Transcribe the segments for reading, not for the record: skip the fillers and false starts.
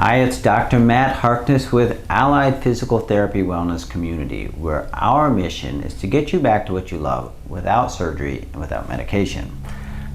Hi, it's Dr. Matt Harkness with Allied Physical Therapy Wellness Community, where our mission is to get you back to what you love without surgery and without medication.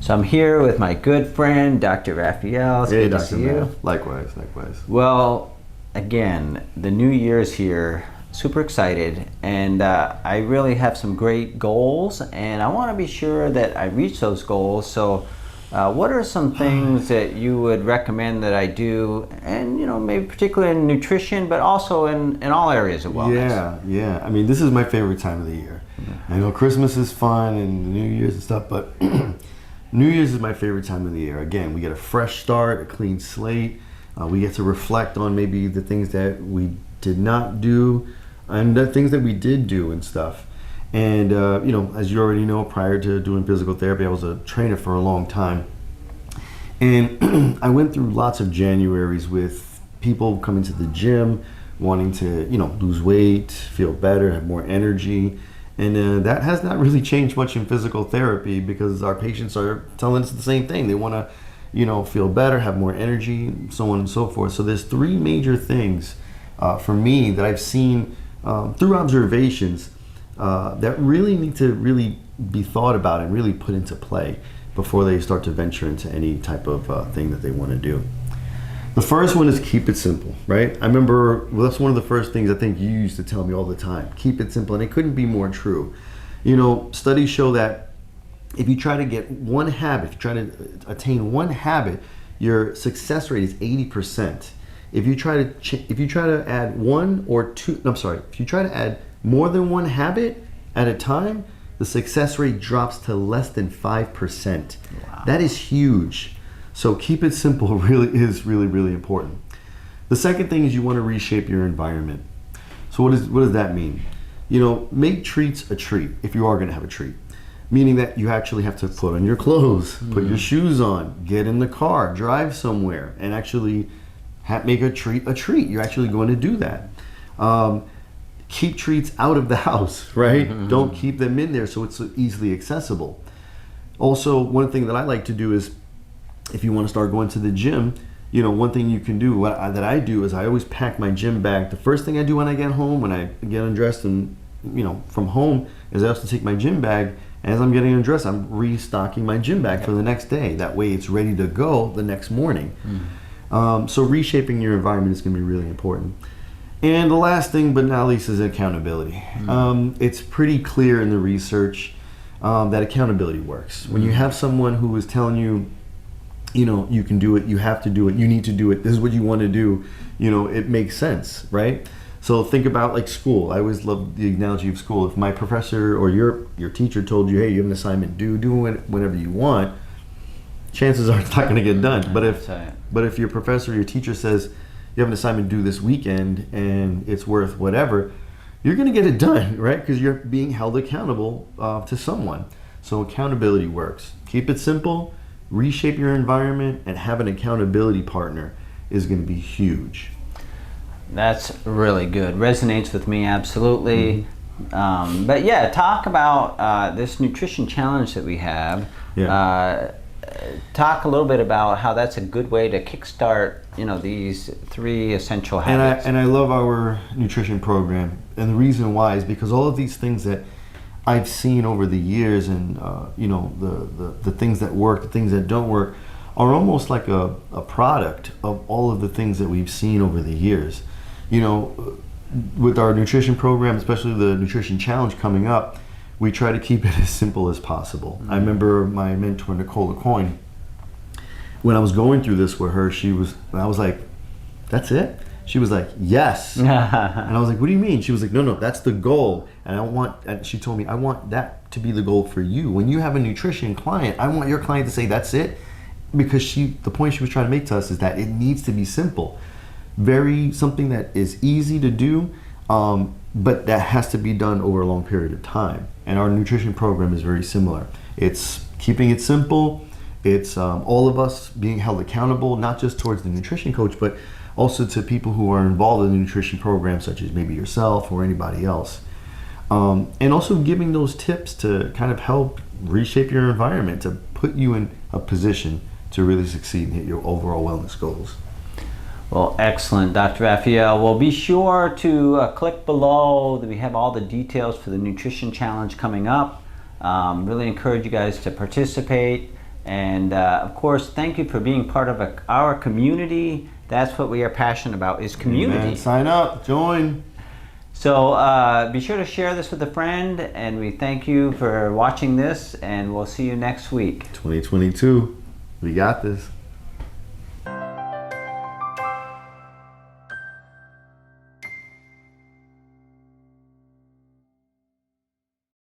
So I'm here with my good friend, Dr. Raphael. It's Hey, good to Dr. see you. Matt. Likewise. Well, again, the new year is here. Super excited, and I really have some great goals, and I want to be sure that I reach those goals. So what are some things that you would recommend that I do, and maybe particularly in nutrition, but also in all areas of wellness? Yeah. I mean, this is my favorite time of the year. I know Christmas is fun and New Year's and stuff, but New Year's is my favorite time of the year. Again, we get a fresh start, a clean slate. We get to reflect on maybe the things that we did not do and the things that we did do and stuff. And as you already know, prior to doing physical therapy, I was a trainer for a long time. And I went through lots of Januaries with people coming to the gym, wanting to, lose weight, feel better, have more energy. And that has not really changed much in physical therapy because our patients are telling us the same thing. They want to, feel better, have more energy, so on and so forth. So there's three major things for me that I've seen through observations that really need to really be thought about and really put into play before they start to venture into any type of thing that they want to do. The first one is keep it simple, right? I remember, that's one of the first things I think you used to tell me all the time. Keep it simple, and it couldn't be more true. Studies show that if you try to get one habit, if you try to attain one habit, your success rate is 80%. If you try to add if you try to add more than one habit at a time, the success rate drops to less than 5%. Wow. That is huge. So keep it simple really is really important. The second thing is you want to reshape your environment. So what does that mean? Make treats a treat if you are going to have a treat. Meaning that you actually have to put on your clothes, put your shoes on, get in the car, drive somewhere, and actually make a treat a treat. You're actually going to do that. Keep treats out of the house, right? Mm-hmm. Don't keep them in there so it's easily accessible. Also, one thing that I like to do is if you want to start going to the gym, one thing you can do, that I do is I always pack my gym bag. The first thing I do when I get home, when I get undressed and from home, is I also take my gym bag. And as I'm getting undressed, I'm restocking my gym bag for the next day. That way it's ready to go the next morning. So reshaping your environment is going to be really important. And the last thing, but not least, is accountability. It's pretty clear in the research that accountability works. When you have someone who is telling you, you can do it, you have to do it, you need to do it, this is what you want to do, it makes sense, right? So think about like school. I always love the analogy of school. If my professor or your teacher told you, hey, you have an assignment, do it whenever you want, chances are it's not going to get done. But if your professor or your teacher says, you have an assignment due this weekend and it's worth whatever, you're going to get it done, right? Because you're being held accountable to someone. So accountability works. Keep it simple, reshape your environment, and have an accountability partner is going to be huge. That's really good. Resonates with me, absolutely. But yeah, talk about this nutrition challenge that we have. Yeah. Talk a little bit about how that's a good way to kickstart, these three essential habits. And I love our nutrition program, and the reason why is because all of these things that I've seen over the years, and the things that work, the things that don't work, are almost like a product of all of the things that we've seen over the years. With our nutrition program, especially the nutrition challenge coming up, we try to keep it as simple as possible. I remember my mentor, Nicole Coyne, when I was going through this with her, I was like, that's it? She was like, yes. And I was like, what do you mean? She was like, no, that's the goal. And she told me, I want that to be the goal for you. When you have a nutrition client, I want your client to say, that's it. Because the point she was trying to make to us is that it needs to be simple. Something that is easy to do, but that has to be done over a long period of time. And our nutrition program is very similar. It's keeping it simple. It's all of us being held accountable, not just towards the nutrition coach, but also to people who are involved in the nutrition program, such as maybe yourself or anybody else. And also giving those tips to kind of help reshape your environment, to put you in a position to really succeed and hit your overall wellness goals. Well, excellent, Dr. Raphael. Well, be sure to click below. We have all the details for the Nutrition Challenge coming up. Really encourage you guys to participate. And of course, thank you for being part of our community. That's what we are passionate about, is community. Amen. Sign up, join. So be sure to share this with a friend, and we thank you for watching this, and we'll see you next week. 2022, we got this.